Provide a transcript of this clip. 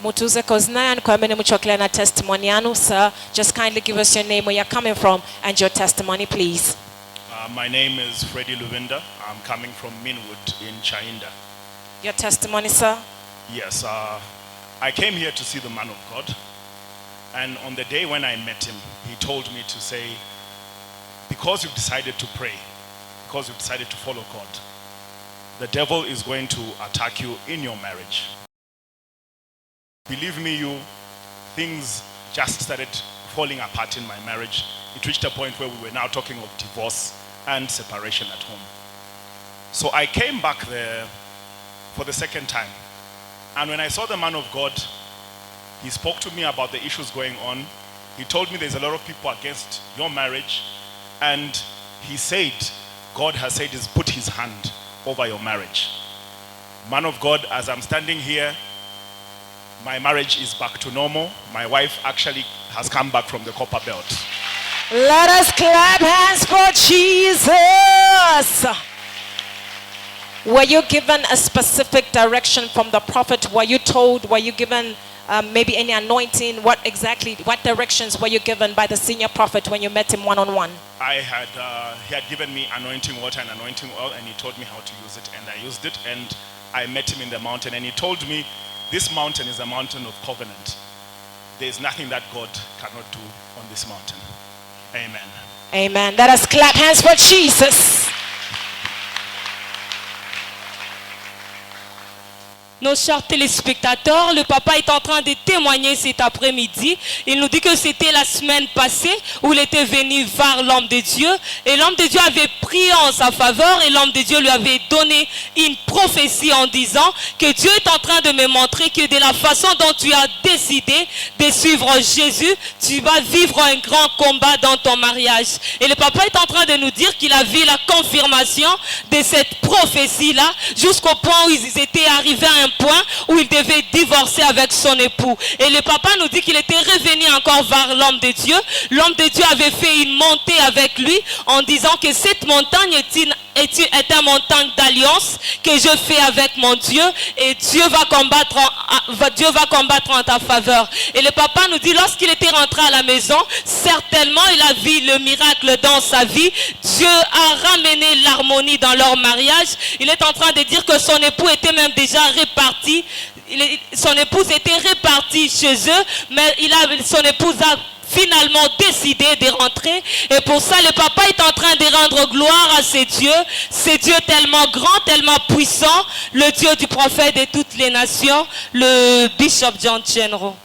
Mutuze koznayan kwa mene muchokle na testimony yanu, sir. Just kindly give us your name, where you're coming from, and your testimony, please. My name is Freddie Luvinda. I'm coming from Minwood in Chainda. Your testimony, sir. Yes, I came here to see the man of God. And on the day when I met him, he told me to say, because you've decided to pray, because you've decided to follow God, the devil is going to attack you in your marriage. Believe me, things just started falling apart in my marriage. It reached a point where we were now talking of divorce and separation at home. So I came back there for the second time. And when I saw the man of God, he spoke to me about the issues going on. He told me there's a lot of people against your marriage. And he said, God has said he's put his hand over your marriage. Man of God, as I'm standing here, my marriage is back to normal. My wife actually has come back from the copper belt. Let us clap hands for Jesus. Were you given a specific direction from the prophet? Were you told, were you given maybe any anointing? What directions were you given by the senior prophet when you met him one-on-one? He had given me anointing water and anointing oil, and he told me how to use it, and I used it, and I met him in the mountain, and he told me, this mountain is a mountain of covenant. There is nothing that God cannot do on this mountain. Amen. Amen. Let us clap hands for Jesus. Nos chers téléspectateurs, le papa est en train de témoigner cet après-midi. Il nous dit que c'était la semaine passée où il était venu voir l'homme de Dieu. Et l'homme de Dieu avait prié en sa faveur et l'homme de Dieu lui avait donné une prophétie en disant que Dieu est en train de me montrer que de la façon dont tu as décidé de suivre Jésus, tu vas vivre un grand combat dans ton mariage. Et le papa est en train de nous dire qu'il a vu la confirmation de cette prophétie-là jusqu'au point où ils étaient arrivés à un point où il devait divorcer avec son époux. Et le papa nous dit qu'il était revenu encore vers l'homme de Dieu. L'homme de Dieu avait fait une montée avec lui en disant que cette montagne est une montagne d'alliance que je fais avec mon Dieu, et Dieu va combattre en ta faveur. Et le papa nous dit, lorsqu'il était rentré à la maison, certainement il a vu le miracle dans sa vie. Dieu a ramené l'harmonie dans leur mariage. Il est en train de dire que son époux était même déjà réparti. Son épouse était répartie chez eux, mais son épouse a finalement décidé de rentrer. Et pour ça, le papa est en train de rendre gloire à ces dieux tellement grands, tellement puissants, le Dieu du prophète de toutes les nations, le Bishop John Chenro.